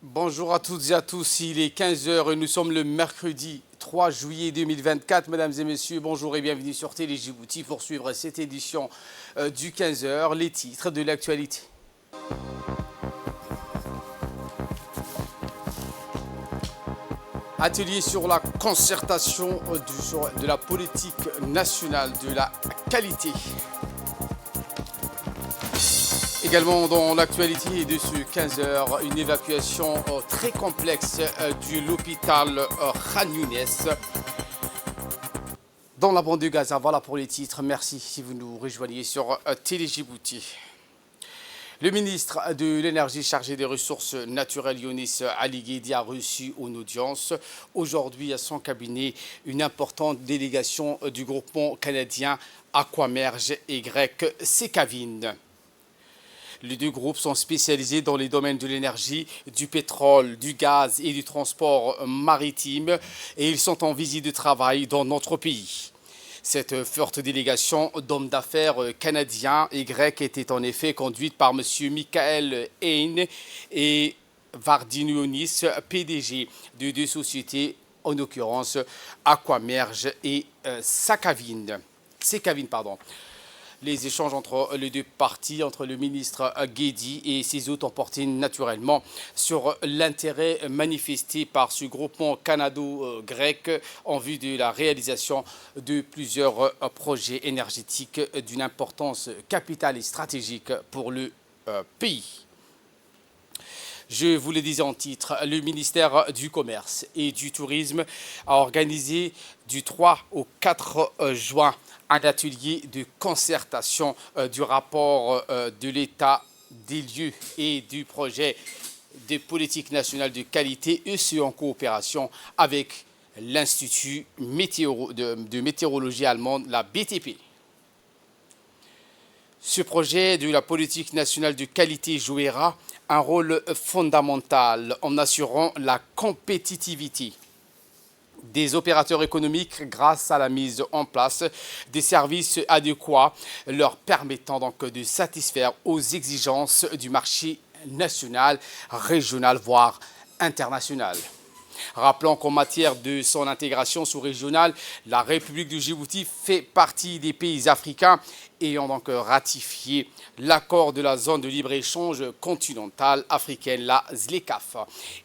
Bonjour à toutes et à tous, il est 15 heures et nous sommes le mercredi 3 juillet 2024. Mesdames et messieurs, bonjour et bienvenue sur Télé Djibouti pour suivre cette édition du 15 heures. Les titres de l'actualité. Atelier sur la concertation de la politique nationale de la qualité. Également dans l'actualité de ce 15 heures, une évacuation très complexe de l'hôpital Khan Younes dans la bande de Gaza. Voilà pour les titres. Merci si vous nous rejoignez sur Télé Djibouti. Le ministre de l'Énergie chargé des ressources naturelles, Younis Ali Guedi, a reçu en audience aujourd'hui à son cabinet une importante délégation du groupement canadien Aquamerge et grec Sekavin. Les deux groupes sont spécialisés dans les domaines de l'énergie, du pétrole, du gaz et du transport maritime et ils sont en visite de travail dans notre pays. Cette forte délégation d'hommes d'affaires canadiens et grecs était en effet conduite par M. Michael Hein et Vardinionis, PDG de deux sociétés, en l'occurrence Aquamerge et Sekavin. Les échanges entre les deux parties, entre le ministre Guedi et ses hôtes, ont porté naturellement sur l'intérêt manifesté par ce groupement canado-grec en vue de la réalisation de plusieurs projets énergétiques d'une importance capitale et stratégique pour le pays. Je vous le disais en titre, le ministère du Commerce et du Tourisme a organisé du 3 au 4 juin un atelier de concertation du rapport de l'état des lieux et du projet de politique nationale de qualité, et ce en coopération avec l'Institut de météorologie allemande, la BTP. Ce projet de la politique nationale de qualité jouera un rôle fondamental en assurant la compétitivité des opérateurs économiques grâce à la mise en place des services adéquats leur permettant donc de satisfaire aux exigences du marché national, régional, voire international. Rappelons qu'en matière de son intégration sous-régionale, la République du Djibouti fait partie des pays africains ayant donc ratifié l'accord de la zone de libre-échange continentale africaine, la ZLECAf.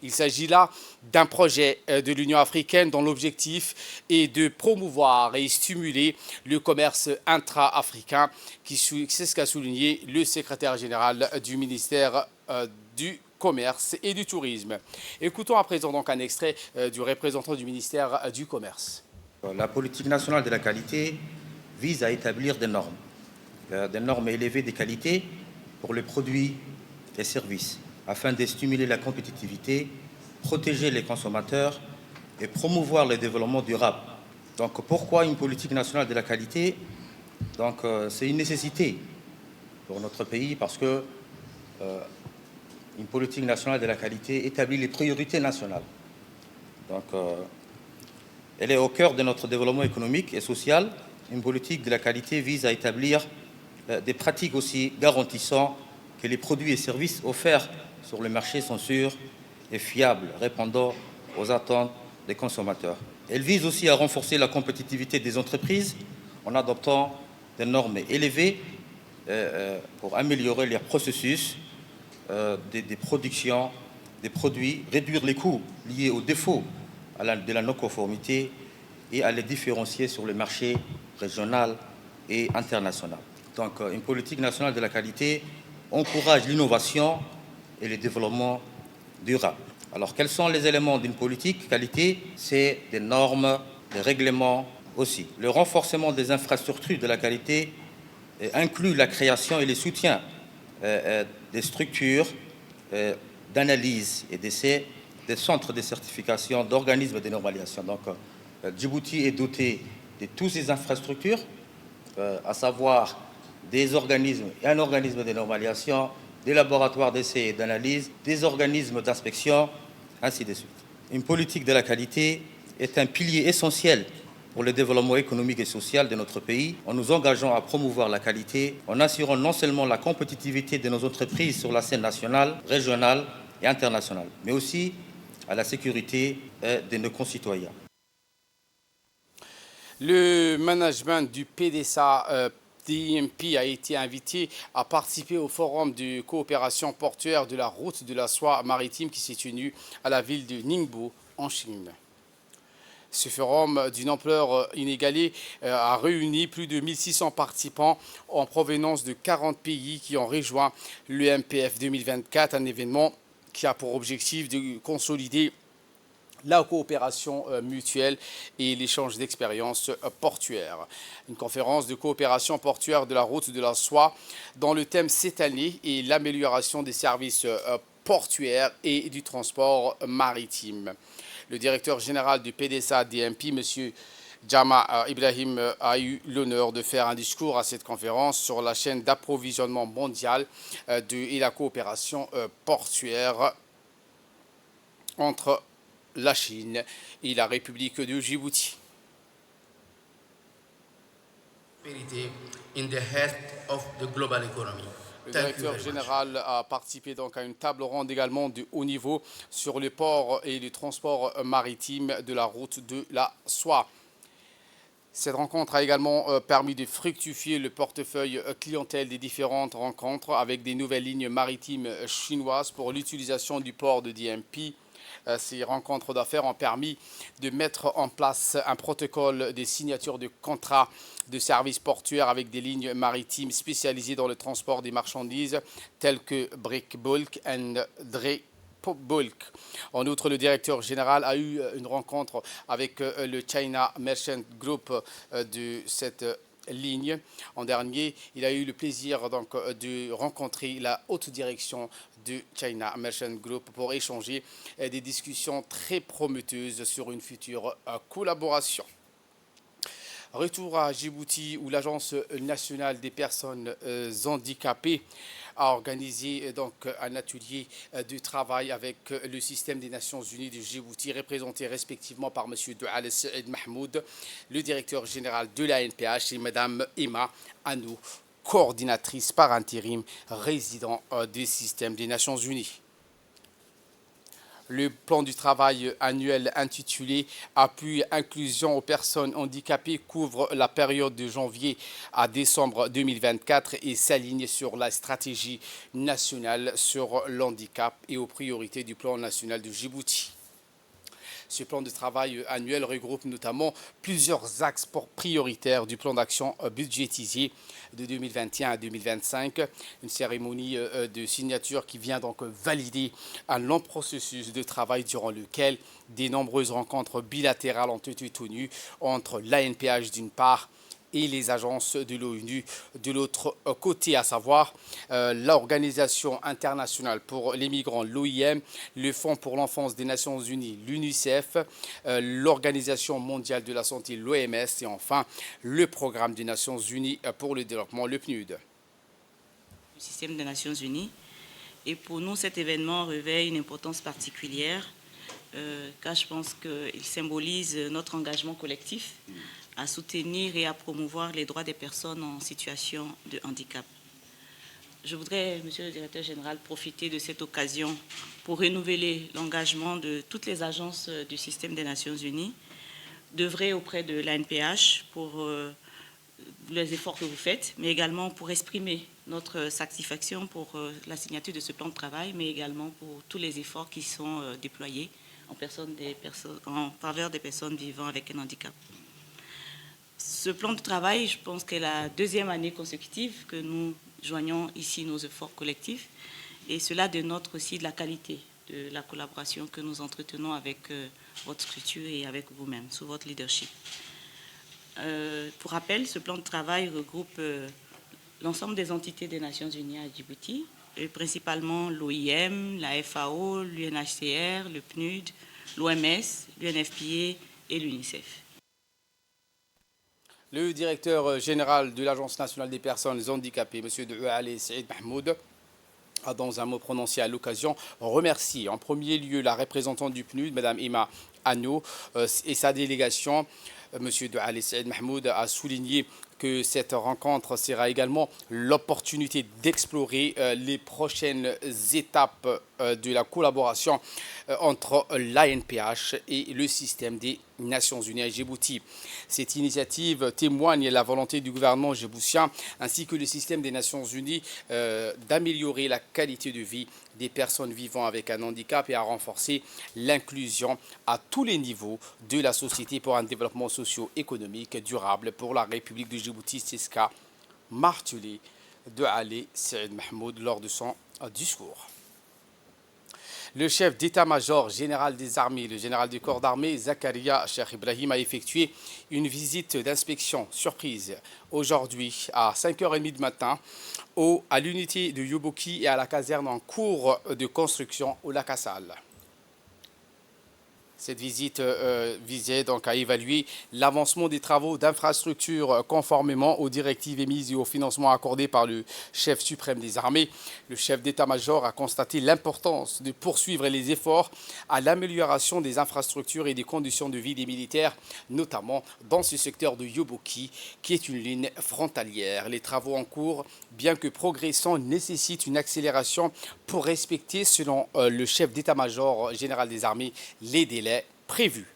Il s'agit là d'un projet de l'Union africaine dont l'objectif est de promouvoir et stimuler le commerce intra-africain, c'est ce qu'a souligné le secrétaire général du ministère du Commerce et du Tourisme. Écoutons à présent donc un extrait du représentant du ministère du Commerce. La politique nationale de la qualité vise à établir des normes élevées de qualité pour les produits et services, afin de stimuler la compétitivité, protéger les consommateurs et promouvoir le développement durable. Donc pourquoi une politique nationale de la qualité? C'est une nécessité pour notre pays parce que une politique nationale de la qualité établit les priorités nationales. Elle est au cœur de notre développement économique et social. Une politique de la qualité vise à établir des pratiques aussi garantissant que les produits et services offerts sur le marché sont sûrs et fiables, répondant aux attentes des consommateurs. Elle vise aussi à renforcer la compétitivité des entreprises en adoptant des normes élevées pour améliorer leurs processus des productions, des produits, réduire les coûts liés aux défauts de la non-conformité et à les différencier sur le marché régional et international. Donc, une politique nationale de la qualité encourage l'innovation et le développement durable. Alors, quels sont les éléments d'une politique qualité? C'est des normes, des règlements aussi. Le renforcement des infrastructures de la qualité inclut la création et le soutien des structures d'analyse et d'essai, des centres de certification, d'organismes de normalisation. Donc, Djibouti est doté de toutes ces infrastructures, à savoir des organismes et un organisme de normalisation, des laboratoires d'essai et d'analyse, des organismes d'inspection, ainsi de suite. Une politique de la qualité est un pilier essentiel pour le développement économique et social de notre pays, en nous engageant à promouvoir la qualité, en assurant non seulement la compétitivité de nos entreprises sur la scène nationale, régionale et internationale, mais aussi à la sécurité de nos concitoyens. Le management du PDSA DMP a été invité à participer au forum de coopération portuaire de la route de la soie maritime qui s'est tenu à la ville de Ningbo en Chine. Ce forum d'une ampleur inégalée a réuni plus de 1600 participants en provenance de 40 pays qui ont rejoint le MPF 2024, un événement qui a pour objectif de consolider la coopération mutuelle et l'échange d'expériences portuaires. Une conférence de coopération portuaire de la route de la soie dont le thème cette année est l'amélioration des services portuaires et du transport maritime. Le directeur général du PDSA DMP, M. Jama Ibrahim, a eu l'honneur de faire un discours à cette conférence sur la chaîne d'approvisionnement mondiale et la coopération portuaire entre la Chine et la République de Djibouti. In the health of the global economy. Le directeur général a participé donc à une table ronde également de haut niveau sur le port et le transport maritime de la route de la soie. Cette rencontre a également permis de fructifier le portefeuille clientèle des différentes rencontres avec des nouvelles lignes maritimes chinoises pour l'utilisation du port de DMP. Ces rencontres d'affaires ont permis de mettre en place un protocole de signature de contrats de services portuaires avec des lignes maritimes spécialisées dans le transport des marchandises telles que Brick Bulk et Dre Bulk. En outre, le directeur général a eu une rencontre avec le China Merchant Group de cette ligne. En dernier, il a eu le plaisir donc de rencontrer la haute direction de China Merchant Group pour échanger des discussions très prometteuses sur une future collaboration. Retour à Djibouti où l'Agence nationale des personnes handicapées a organisé donc un atelier de travail avec le système des Nations Unies de Djibouti, représenté respectivement par M. Doual Saïd Mahmoud, le directeur général de la NPH, et Mme Emma Anou, coordinatrice par intérim résident du système des Nations Unies. Le plan du travail annuel intitulé « Appui et inclusion aux personnes handicapées » couvre la période de janvier à décembre 2024 et s'aligne sur la stratégie nationale sur l'handicap et aux priorités du plan national de Djibouti. Ce plan de travail annuel regroupe notamment plusieurs axes prioritaires du plan d'action budgétisé de 2021 à 2025. Une cérémonie de signature qui vient donc valider un long processus de travail durant lequel de nombreuses rencontres bilatérales ont été tenues entre l'ANPH d'une part et les agences de l'ONU de l'autre côté, à savoir l'Organisation internationale pour les migrants, l'OIM, le Fonds pour l'enfance des Nations Unies, l'UNICEF, l'Organisation mondiale de la santé, l'OMS, et enfin le Programme des Nations Unies pour le développement, le PNUD. Le système des Nations Unies. Et pour nous, cet événement revêt une importance particulière, car je pense qu'il symbolise notre engagement collectif à soutenir et à promouvoir les droits des personnes en situation de handicap. Je voudrais, Monsieur le Directeur Général, profiter de cette occasion pour renouveler l'engagement de toutes les agences du système des Nations Unies d'œuvrer auprès de l'ANPH pour les efforts que vous faites, mais également pour exprimer notre satisfaction pour la signature de ce plan de travail, mais également pour tous les efforts qui sont déployés en faveur des personnes vivant avec un handicap. Ce plan de travail, je pense que c'est la deuxième année consécutive que nous joignons ici nos efforts collectifs, et cela dénote aussi de la qualité de la collaboration que nous entretenons avec votre structure et avec vous-même, sous votre leadership. Pour rappel, ce plan de travail regroupe l'ensemble des entités des Nations Unies à Djibouti, et principalement l'OIM, la FAO, l'UNHCR, le PNUD, l'OMS, l'UNFPA et l'UNICEF. Le directeur général de l'Agence nationale des personnes handicapées, M. Doual Saïd Mahmoud, a dans un mot prononcé à l'occasion remercié en premier lieu la représentante du PNUD, Mme Emma Anou, et sa délégation. M. Doual Saïd Mahmoud a souligné que cette rencontre sera également l'opportunité d'explorer les prochaines étapes de la collaboration entre l'ANPH et le système des Nations Unies à Djibouti. Cette initiative témoigne la volonté du gouvernement djiboutien ainsi que le système des Nations Unies d'améliorer la qualité de vie des personnes vivant avec un handicap et à renforcer l'inclusion à tous les niveaux de la société pour un développement socio-économique durable pour la République de Djibouti. C'est ce qu'a martelé de Ali Saïd Mahmoud lors de son discours. Le chef d'état-major général des armées, le général du corps d'armée, Zakaria Cheikh Ibrahim, a effectué une visite d'inspection surprise aujourd'hui à 5h30 du matin à l'unité de Yuboki et à la caserne en cours de construction au lac Assal. Cette visite visait donc à évaluer l'avancement des travaux d'infrastructure conformément aux directives émises et au financement accordé par le chef suprême des armées. Le chef d'état-major a constaté l'importance de poursuivre les efforts à l'amélioration des infrastructures et des conditions de vie des militaires, notamment dans ce secteur de Yuboki, qui est une ligne frontalière. Les travaux en cours, bien que progressants, nécessitent une accélération pour respecter, selon le chef d'état-major général des armées, les délais prévus.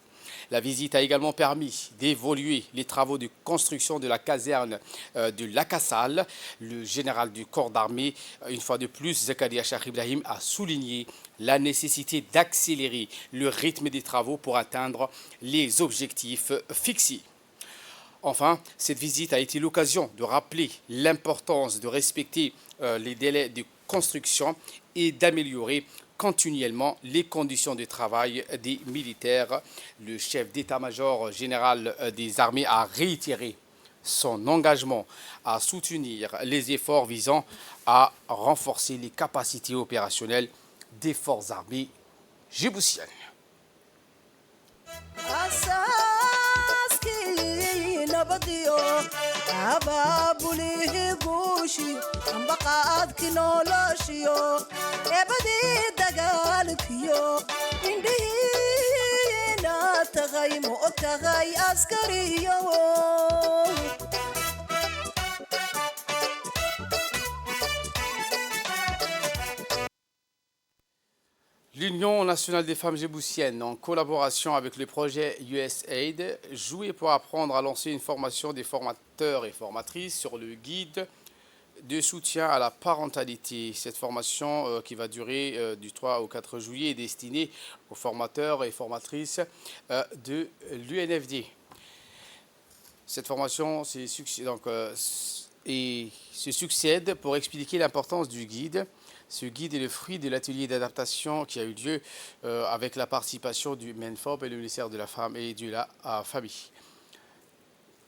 La visite a également permis d'évaluer les travaux de construction de la caserne de Lakassal. Le général du corps d'armée, une fois de plus, Zakaria Cheikh Ibrahim, a souligné la nécessité d'accélérer le rythme des travaux pour atteindre les objectifs fixés. Enfin, cette visite a été l'occasion de rappeler l'importance de respecter les délais de construction et d'améliorer continuellement les conditions de travail des militaires. Le chef d'état-major général des armées a réitéré son engagement à soutenir les efforts visant à renforcer les capacités opérationnelles des forces armées djiboutiennes. L'Union nationale des femmes djiboutiennes, en collaboration avec le projet USAID, jouait pour apprendre à lancer une formation des formateurs et formatrices sur le guide de soutien à la parentalité. Cette formation qui va durer du 3 au 4 juillet est destinée aux formateurs et formatrices de l'UNFD. Cette formation se succède pour expliquer l'importance du guide. Ce guide est le fruit de l'atelier d'adaptation qui a eu lieu avec la participation du MENFOP et le ministère de la Femme et de la Famille.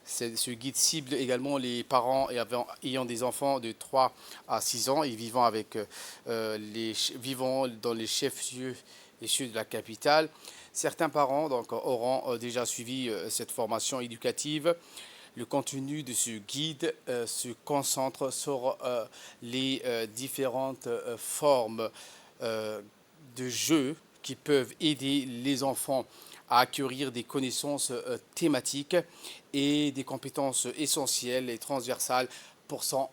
Ce guide cible également les parents ayant des enfants de 3 à 6 ans et vivant dans les chefs-lieux de la capitale. Certains parents auront déjà suivi cette formation éducative. Le contenu de ce guide se concentre sur les différentes formes de jeux qui peuvent aider les enfants à acquérir des connaissances thématiques et des compétences essentielles et transversales pour son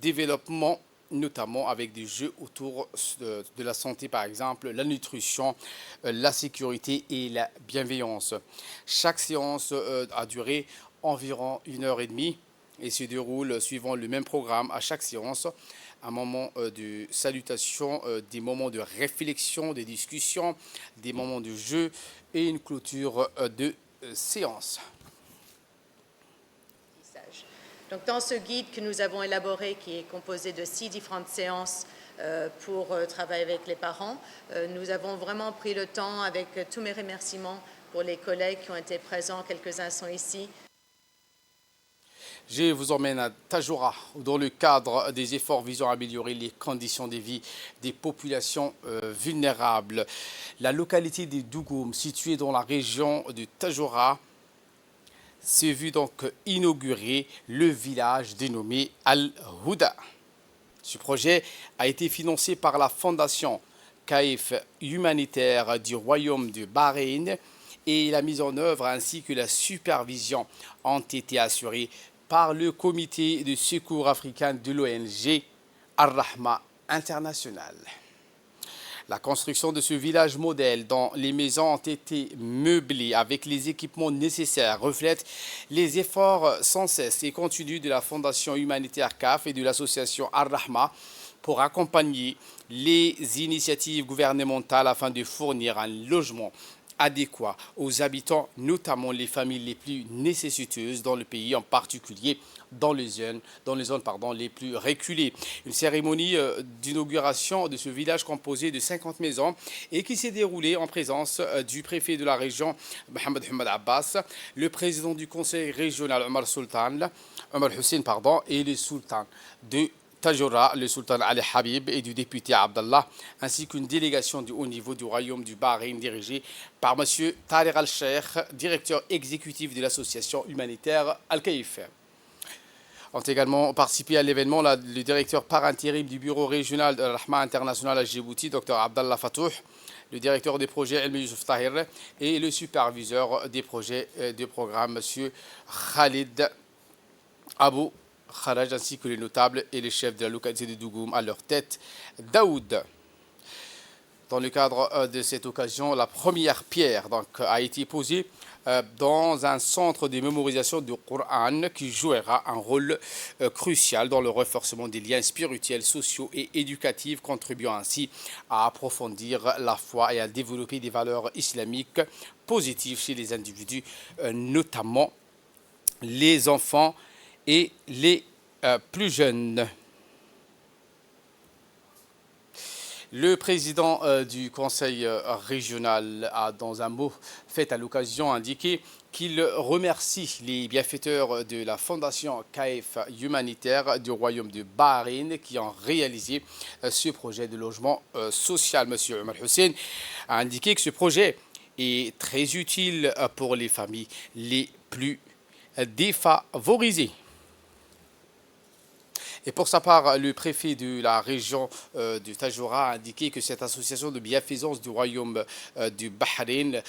développement, notamment avec des jeux autour de la santé, par exemple, la nutrition, la sécurité et la bienveillance. Chaque séance a duré environ 1h30 et se déroule suivant le même programme à chaque séance. Un moment de salutation, des moments de réflexion, des discussions, des moments de jeu et une clôture de séance. Donc, dans ce guide que nous avons élaboré, qui est composé de 6 différentes séances pour travailler avec les parents, nous avons vraiment pris le temps, avec tous mes remerciements pour les collègues qui ont été présents, quelques-uns sont ici. Je vous emmène à Tajoura, dans le cadre des efforts visant à améliorer les conditions de vie des populations vulnérables. La localité de Dougoum, située dans la région de Tajoura, s'est vu donc inaugurer le village dénommé Al-Houda. Ce projet a été financé par la fondation CAIF humanitaire du Royaume de Bahreïn et la mise en œuvre ainsi que la supervision ont été assurées par le comité de secours africain de l'ONG Al-Rahma International. La construction de ce village modèle dont les maisons ont été meublées avec les équipements nécessaires reflète les efforts sans cesse et continus de la Fondation humanitaire CAF et de l'association Ar-Rahma pour accompagner les initiatives gouvernementales afin de fournir un logement adéquat aux habitants, notamment les familles les plus nécessiteuses dans le pays, en particulier dans les zones les plus reculées. Une cérémonie d'inauguration de ce village composé de 50 maisons et qui s'est déroulée en présence du préfet de la région, Mohamed Hamad Abbas, le président du conseil régional, Omar Hussein, et le sultan de Tajoura, le sultan Ali Habib et du député Abdallah, ainsi qu'une délégation du haut niveau du royaume du Bahreïn dirigée par M. Tariq Al-Sheikh, directeur exécutif de l'association humanitaire Al-Kaïf. Ont également participé à l'événement le directeur par intérim du bureau régional de Rahma International à Djibouti, Dr Abdallah Fatouh, le directeur des projets Elmi Youssouf Tahir et le superviseur des projets de programme, M. Khalid Abou Kharaj, ainsi que les notables et les chefs de la localité de Dougoum à leur tête, Daoud. Dans le cadre de cette occasion, la première pierre a été posée dans un centre de mémorisation du Coran qui jouera un rôle crucial dans le renforcement des liens spirituels, sociaux et éducatifs, contribuant ainsi à approfondir la foi et à développer des valeurs islamiques positives chez les individus, notamment les enfants et les plus jeunes. Le président du conseil régional a, dans un mot fait à l'occasion, indiqué qu'il remercie les bienfaiteurs de la fondation CAF humanitaire du royaume de Bahreïn qui ont réalisé ce projet de logement social. Monsieur Omar Hussein a indiqué que ce projet est très utile pour les familles les plus défavorisées. Et pour sa part, le préfet de la région de Tajoura a indiqué que cette association de bienfaisance du royaume du Bahreïn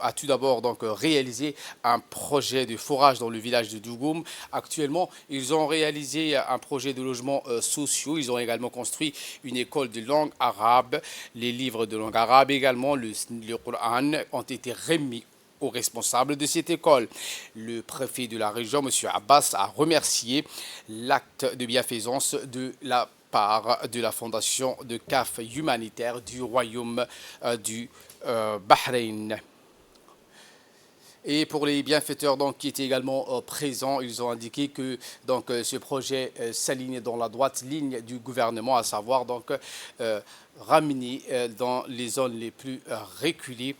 a tout d'abord réalisé un projet de forage dans le village de Dougoum. Actuellement, ils ont réalisé un projet de logements sociaux. Ils ont également construit une école de langue arabe. Les livres de langue arabe également, le Coran, ont été remis aux responsables de cette école. Le préfet de la région, M. Abbas, a remercié l'acte de bienfaisance de la part de la fondation de CAF humanitaire du royaume du Bahreïn. Et pour les bienfaiteurs qui étaient également présents, ils ont indiqué que ce projet s'aligne dans la droite ligne du gouvernement, à savoir ramener dans les zones les plus reculées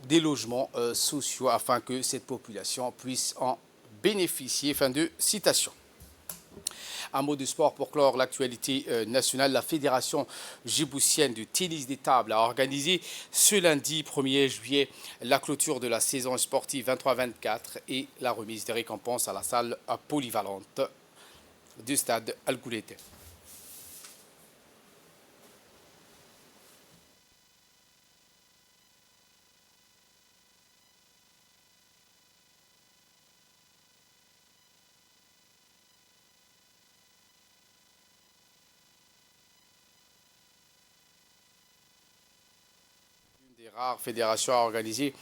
des logements sociaux afin que cette population puisse en bénéficier. Fin de citation. Un mot de sport pour clore l'actualité nationale. La Fédération djiboutienne de tennis des tables a organisé ce lundi 1er juillet la clôture de la saison sportive 23-24 et la remise des récompenses à la salle polyvalente du stade Al-Goulete. Rares fédérations à organiser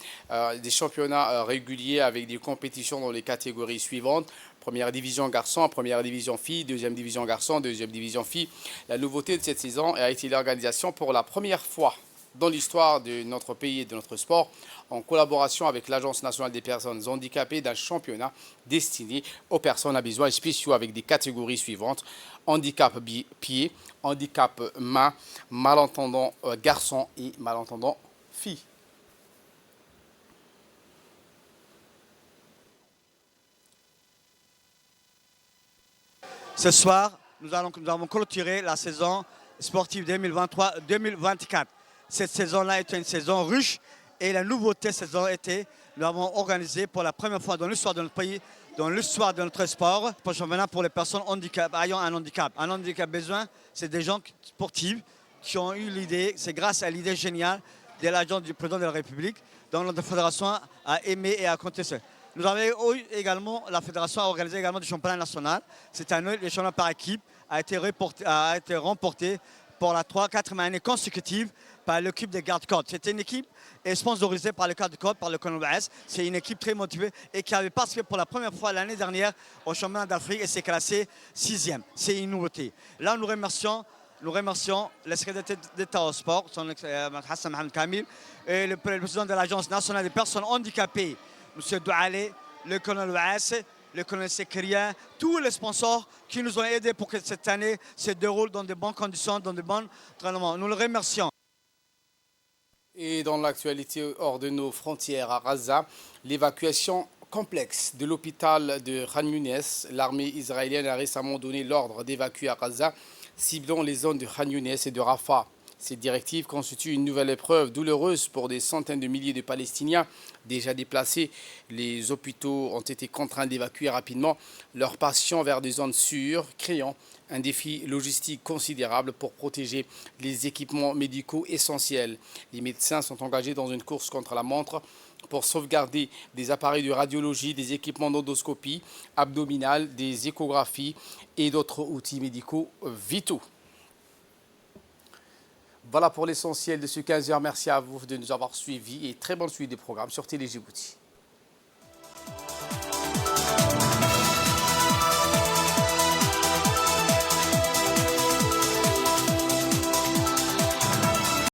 des championnats réguliers avec des compétitions dans les catégories suivantes. Première division garçon, première division filles, deuxième division garçon, deuxième division filles. La nouveauté de cette saison a été l'organisation pour la première fois dans l'histoire de notre pays et de notre sport, en collaboration avec l'Agence nationale des personnes handicapées, d'un championnat destiné aux personnes à besoins spéciaux avec des catégories suivantes: handicap pied, handicap main, malentendant garçon et malentendant fille. Ce soir, nous avons clôturé la saison sportive 2023-2024. Cette saison-là était une saison riche et la nouveauté de cette saison était, nous avons organisé pour la première fois dans l'histoire de notre pays, dans l'histoire de notre sport, pour championnat pour les personnes ayant un handicap. Un handicap besoin, c'est des gens sportifs qui ont eu l'idée, c'est grâce à l'idée géniale de l'agence du président de la République, dont notre fédération a aimé et a compté ça. Nous avons eu également, la fédération a organisé également du championnat national. Cette année, le championnat par équipe a été remporté pour la 4e année consécutive par l'équipe des gardes-côtes. C'était une équipe sponsorisée par les gardes-côtes, par le colonel Waes. C'est une équipe très motivée et qui avait participé pour la première fois l'année dernière au championnat d'Afrique et s'est classé 6e. C'est une nouveauté. Là, nous remercions le secrétaire d'État au sport, son Hassan Mohamed Kamil, et le président de l'Agence nationale des personnes handicapées, M. Doualé, le colonel Waes, le colonel Sekeria, tous les sponsors qui nous ont aidés pour que cette année se déroule dans de bonnes conditions, dans de bons entraînements. Nous le remercions. Et dans l'actualité hors de nos frontières à Gaza, l'évacuation complexe de l'hôpital de Khan Younes. L'armée israélienne a récemment donné l'ordre d'évacuer à Gaza, ciblant les zones de Khan Younes et de Rafah. Cette directive constitue une nouvelle épreuve douloureuse pour des centaines de milliers de Palestiniens déjà déplacés. Les hôpitaux ont été contraints d'évacuer rapidement leurs patients vers des zones sûres, créant un défi logistique considérable pour protéger les équipements médicaux essentiels. Les médecins sont engagés dans une course contre la montre pour sauvegarder des appareils de radiologie, des équipements d'endoscopie abdominale, des échographies et d'autres outils médicaux vitaux. Voilà pour l'essentiel de ce 15h. Merci à vous de nous avoir suivis et très bonne suite des programmes sur Télé Djibouti.